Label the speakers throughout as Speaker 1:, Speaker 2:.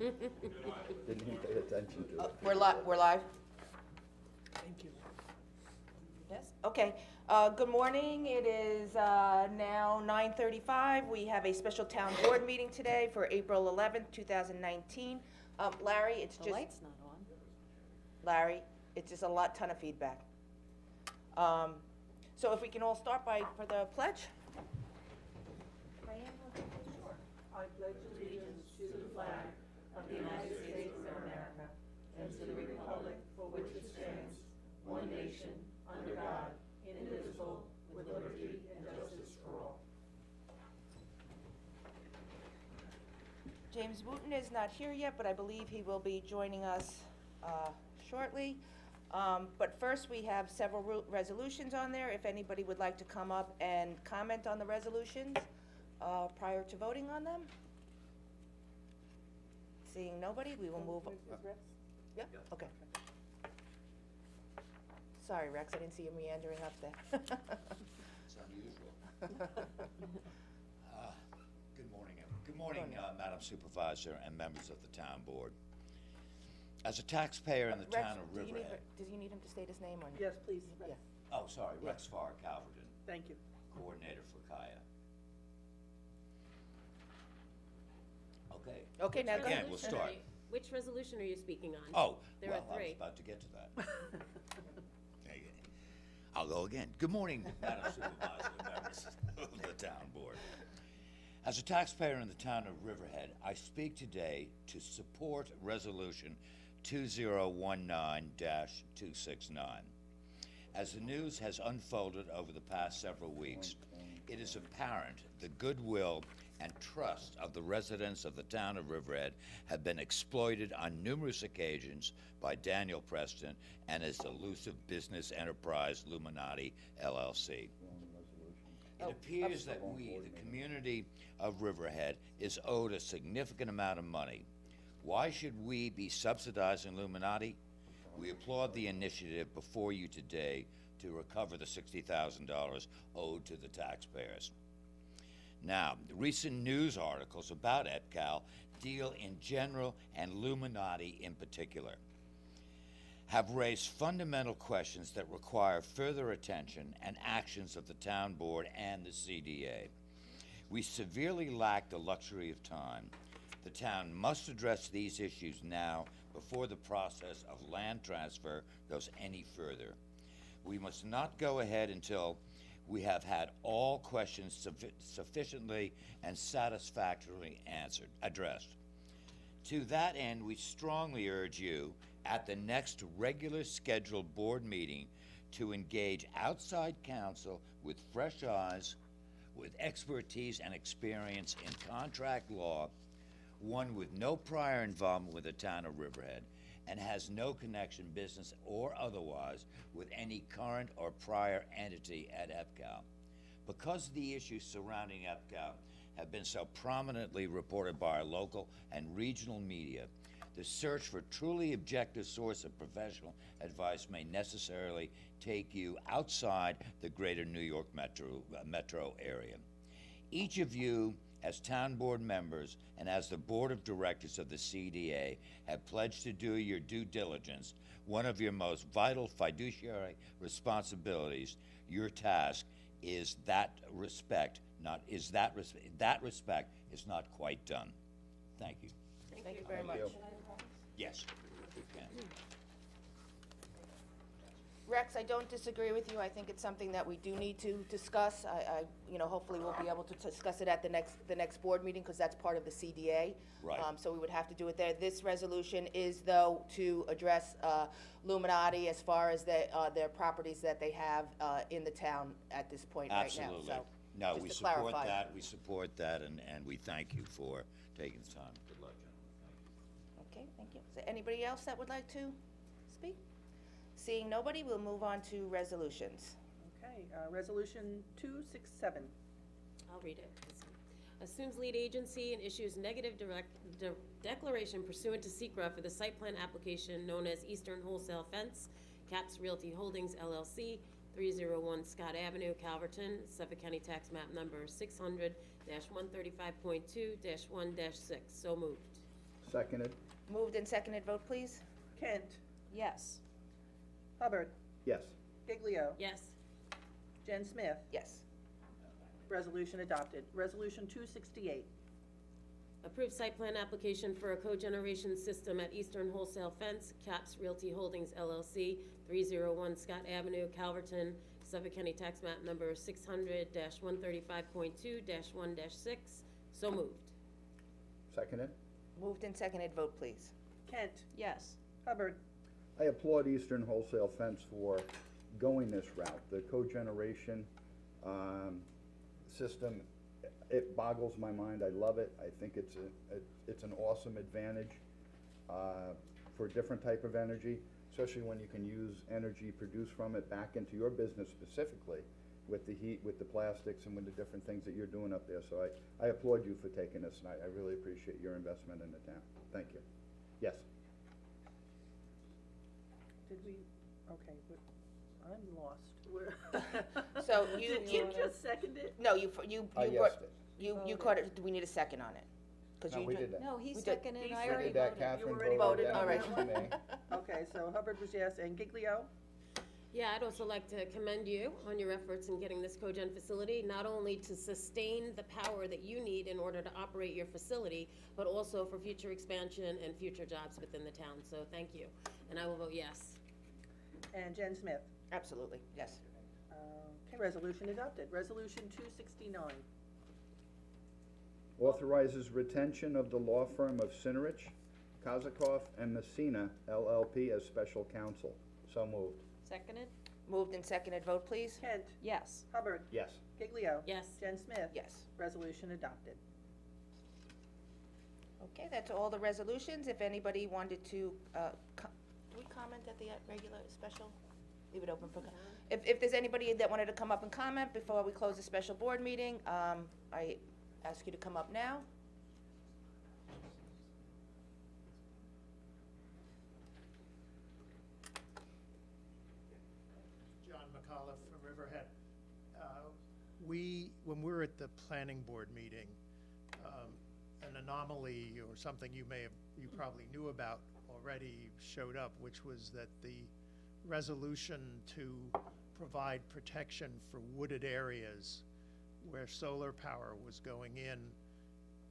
Speaker 1: Didn't even pay attention to it.
Speaker 2: We're live?
Speaker 3: Thank you.
Speaker 2: Yes, okay. Good morning. It is now 9:35. We have a special town board meeting today for April 11th, 2019. Larry, it's
Speaker 4: The
Speaker 2: just,
Speaker 4: light's not on.
Speaker 2: Larry, it's just a ton of feedback. So if we can all start for the pledge?
Speaker 5: I pledge allegiance to the flag of the United States of America and to the republic for which it stands, one nation, under God, indivisible, with liberty and justice for all.
Speaker 2: James Wooten is not here yet, but I believe he will be joining us shortly. But first, we have several resolutions on there. If anybody would like to come up and comment on the resolutions prior to voting on them? Seeing nobody, we will move. Yeah, okay. Sorry, Rex, I didn't see you meandering up there.
Speaker 6: It's unusual. Good morning, Madam Supervisor and members of the town board. As a taxpayer in the
Speaker 2: Rex,
Speaker 6: town of Riverhead.
Speaker 2: does he need him to state his name or?
Speaker 3: Yes, please.
Speaker 2: Yeah.
Speaker 6: Oh, sorry, Rex Farr, Calverton,
Speaker 3: Thank you.
Speaker 6: coordinator for Kaya. Okay.
Speaker 2: Okay, now go
Speaker 6: Again,
Speaker 2: ahead.
Speaker 6: we'll start.
Speaker 4: Which resolution are you speaking on?
Speaker 6: Oh,
Speaker 4: There
Speaker 6: well,
Speaker 4: are
Speaker 6: I was
Speaker 4: three.
Speaker 6: about to get to that. I'll go again. Good morning, Madam Supervisor and members of the town board. As a taxpayer in the town of Riverhead, I speak today to support Resolution 2019-269. As the news has unfolded over the past several weeks, it is apparent the goodwill and trust of the residents of the town of Riverhead have been exploited on numerous occasions by Daniel Preston and his elusive business enterprise Luminati LLC. It appears that we, the community of Riverhead, is owed a significant amount of money. Why should we be subsidizing Luminati? We applaud the initiative before you today to recover the $60,000 owed to the taxpayers. Now, the recent news articles about EPCAL deal in general and Luminati in particular have raised fundamental questions that require further attention and actions of the town board and the CDA. We severely lack the luxury of time. The town must address these issues now before the process of land transfer goes any further. We must not go ahead until we have had all questions sufficiently and satisfactorily addressed. To that end, we strongly urge you at the next regular scheduled board meeting to engage outside counsel with fresh eyes, with expertise and experience in contract law, one with no prior involvement with the town of Riverhead, and has no connection, business or otherwise, with any current or prior entity at EPCAL. Because the issues surrounding EPCAL have been so prominently reported by our local and regional media, the search for truly objective source of professional advice may necessarily take you outside the greater New York metro area. Each of you, as town board members and as the board of directors of the CDA, have pledged to do your due diligence. One of your most vital fiduciary responsibilities, your task, is that respect is not quite done. Thank you.
Speaker 2: Thank you very much.
Speaker 6: Yes.
Speaker 2: Rex, I don't disagree with you. I think it's something that we do need to discuss. Hopefully we'll be able to discuss it at the next board meeting, because that's part of the CDA.
Speaker 6: Right.
Speaker 2: So we would have to do it there. This resolution is, though, to address Luminati as far as their properties that they have in the town at this point right now.
Speaker 6: Absolutely.
Speaker 2: So,
Speaker 6: No,
Speaker 2: just
Speaker 6: we
Speaker 2: to
Speaker 6: support
Speaker 2: clarify.
Speaker 6: that, and we thank you for taking the time. Good luck, gentlemen.
Speaker 2: Okay, thank you. Is there anybody else that would like to speak? Seeing nobody, we'll move on to resolutions.
Speaker 3: Okay, Resolution 267.
Speaker 4: I'll read it. Assumes lead agency and issues negative declaration pursuant to SECRA for the site plan application known as Eastern Wholesale Fence, Caps Realty Holdings LLC, 301 Scott Avenue, Calverton, Suffolk County Tax Map Number 600-135.2-1-6. So moved.
Speaker 1: Seconded?
Speaker 2: Moved and seconded, vote please.
Speaker 3: Kent,
Speaker 4: Yes.
Speaker 3: Hubbard,
Speaker 1: Yes.
Speaker 3: Giglio,
Speaker 4: Yes.
Speaker 3: Jen Smith.
Speaker 2: Yes.
Speaker 3: Resolution adopted. Resolution 268.
Speaker 4: Approved site plan application for a cogeneration system at Eastern Wholesale Fence, Caps Realty Holdings LLC, 301 Scott Avenue, Calverton, Suffolk County Tax Map Number 600-135.2-1-6. So moved.
Speaker 1: Seconded?
Speaker 2: Moved and seconded, vote please.
Speaker 3: Kent,
Speaker 4: Yes.
Speaker 3: Hubbard,
Speaker 1: I applaud Eastern Wholesale Fence for going this route. The cogeneration system, it boggles my mind. I love it. I think it's an awesome advantage for a different type of energy, especially when you can use energy produced from it back into your business specifically with the heat, with the plastics, and with the different things that you're doing up there. So I applaud you for taking this, and I really appreciate your investment in the town. Thank you. Yes.
Speaker 3: did we, okay, I'm lost.
Speaker 2: So you-
Speaker 3: Did you just second it?
Speaker 2: No, you
Speaker 1: I
Speaker 2: brought,
Speaker 1: yesed it.
Speaker 2: you caught it, do we need a second on it? 'Cause
Speaker 1: No,
Speaker 2: you
Speaker 1: we
Speaker 2: did-
Speaker 1: did that.
Speaker 7: No, he
Speaker 2: We did-
Speaker 7: seconded,
Speaker 3: He
Speaker 7: I
Speaker 1: We
Speaker 7: already
Speaker 1: did that,
Speaker 7: voted.
Speaker 1: Catherine
Speaker 3: You already
Speaker 1: voted
Speaker 3: voted,
Speaker 1: down
Speaker 2: all right.
Speaker 1: next to me.
Speaker 3: Okay, so Hubbard was yes, and Giglio?
Speaker 4: Yeah, I'd also like to commend you on your efforts in getting this cogen facility, not only to sustain the power that you need in order to operate your facility, but also for future expansion and future jobs within the town. So thank you, and I will vote yes.
Speaker 3: And Jen Smith.
Speaker 2: Absolutely, yes.
Speaker 3: Okay, resolution adopted. Resolution 269.
Speaker 1: Authorizes retention of the law firm of Sinarich, Kozakov, and Messina LLP as special counsel. So moved.
Speaker 7: Seconded?
Speaker 2: Moved and seconded, vote please.
Speaker 3: Kent,
Speaker 7: Yes.
Speaker 3: Hubbard,
Speaker 1: Yes.
Speaker 3: Giglio.
Speaker 4: Yes.
Speaker 3: Jen Smith.
Speaker 2: Yes.
Speaker 3: Resolution adopted.
Speaker 2: Okay, that's all the resolutions. If anybody wanted to, do we comment at the regular, special? Leave it open for, if there's anybody that wanted to come up and comment before we close the special board meeting, I ask you to come up now.
Speaker 8: John McAuliffe from Riverhead. When we were at the planning board meeting, an anomaly or something you probably knew about already showed up, which was that the resolution to provide protection for wooded areas where solar power was going in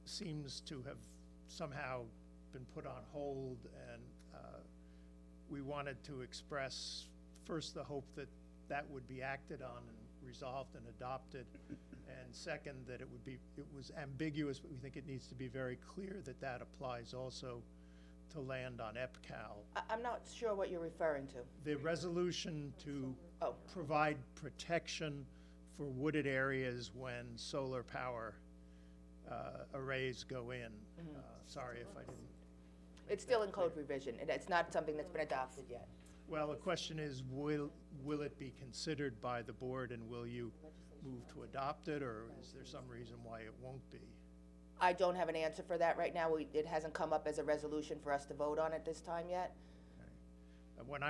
Speaker 8: seems to have somehow been put on hold, and we wanted to express first the hope that that would be acted on and resolved and adopted, and second that it was ambiguous, but we think it needs to be very clear that that applies also to land on EPCAL.
Speaker 2: I'm not sure what you're referring to.
Speaker 8: The resolution to
Speaker 2: Oh.
Speaker 8: provide protection for wooded areas when solar power arrays go in. Sorry if I didn't.
Speaker 2: It's still in code revision, and it's not something that's been adopted yet.
Speaker 8: Well, the question is, will it be considered by the board, and will you move to adopt it, or is there some reason why it won't be?
Speaker 2: I don't have an answer for that right now. It hasn't come up as a resolution for us to vote on at this time yet.
Speaker 8: When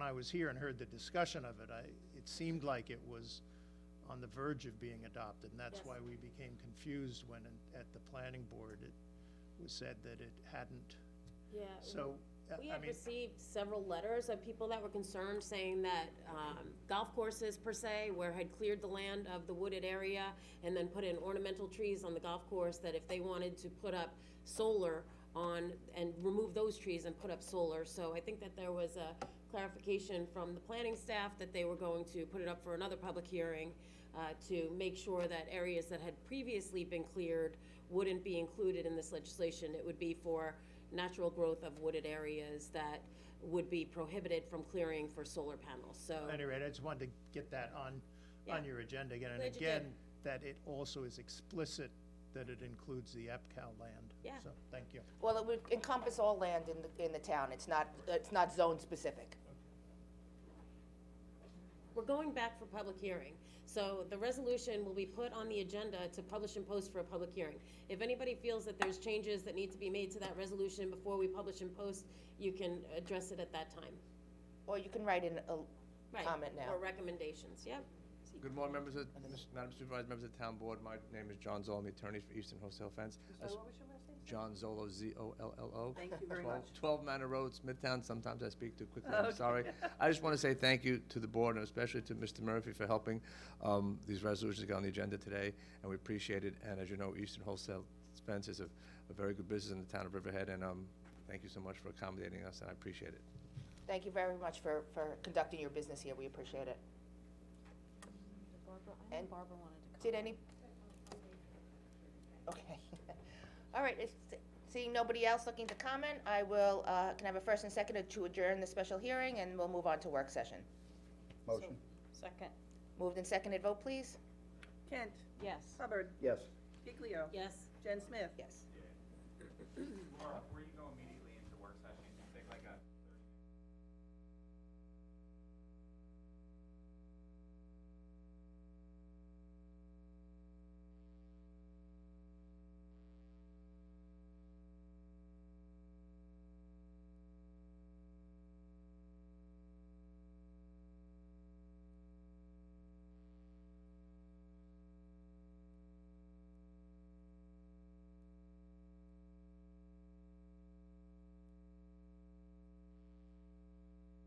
Speaker 8: I was here and heard the discussion of it, it seemed like it was on the verge of being adopted, and that's
Speaker 4: Yes.
Speaker 8: why we became confused when at the planning board it was said that it hadn't.
Speaker 4: Yeah.
Speaker 8: So,
Speaker 4: We
Speaker 8: I
Speaker 4: had
Speaker 8: mean,
Speaker 4: received several letters of people that were concerned, saying that golf courses per se, where had cleared the land of the wooded area and then put in ornamental trees on the golf course, that if they wanted to put up solar on, and remove those trees and put up solar. So I think that there was a clarification from the planning staff that they were going to put it up for another public hearing to make sure that areas that had previously been cleared wouldn't be included in this legislation. It would be for natural growth of wooded areas that would be prohibited from clearing for solar panels, so.
Speaker 8: at any rate, I just wanted to get that on
Speaker 4: Yeah.
Speaker 8: your agenda again. And
Speaker 4: Glad you did.
Speaker 8: again, that it also is explicit that it includes the EPCAL land.
Speaker 4: Yeah.
Speaker 8: So, thank you.
Speaker 2: Well, it would encompass all land in the town. It's not zone specific.
Speaker 4: We're going back for public hearing, so the resolution will be put on the agenda to publish and post for a public hearing. If anybody feels that there's changes that need to be made to that resolution before we publish and post, you can address it at that time.
Speaker 2: Or you can write in a
Speaker 4: Right.
Speaker 2: comment now.
Speaker 4: Or recommendations, yep.
Speaker 9: Good morning, members of, Madam Supervisor, members of the town board. My name is John Zoll, I'm the attorney for Eastern Wholesale Fence.
Speaker 3: So what was your last name?
Speaker 7: John Zollo, Z-O-L-L-O.
Speaker 5: Thank you very much.
Speaker 7: 12 Manor Road, Smithtown. Sometimes I speak too quickly, I'm
Speaker 5: Okay.
Speaker 7: sorry. I just want to say thank you to the board, and especially to Mr. Murphy for helping these resolutions get on the agenda today, and we appreciate it. And as you know, Eastern Wholesale Fence is a very good business in the town of Riverhead, and thank you so much for accommodating us, and I appreciate it.
Speaker 2: Thank you very much for conducting your business here, we appreciate it. And
Speaker 4: Barbara wanted to
Speaker 2: did any? Okay. All right, seeing nobody else looking to comment, I will, can I have a first and second to adjourn the special hearing, and we'll move on to work session.
Speaker 1: Motion?
Speaker 3: Second.
Speaker 2: Moved and seconded, vote please.
Speaker 5: Kent,
Speaker 3: Yes.
Speaker 5: Hubbard,
Speaker 1: Yes.
Speaker 5: Giglio,
Speaker 4: Yes.
Speaker 5: Jen Smith.
Speaker 2: Yes.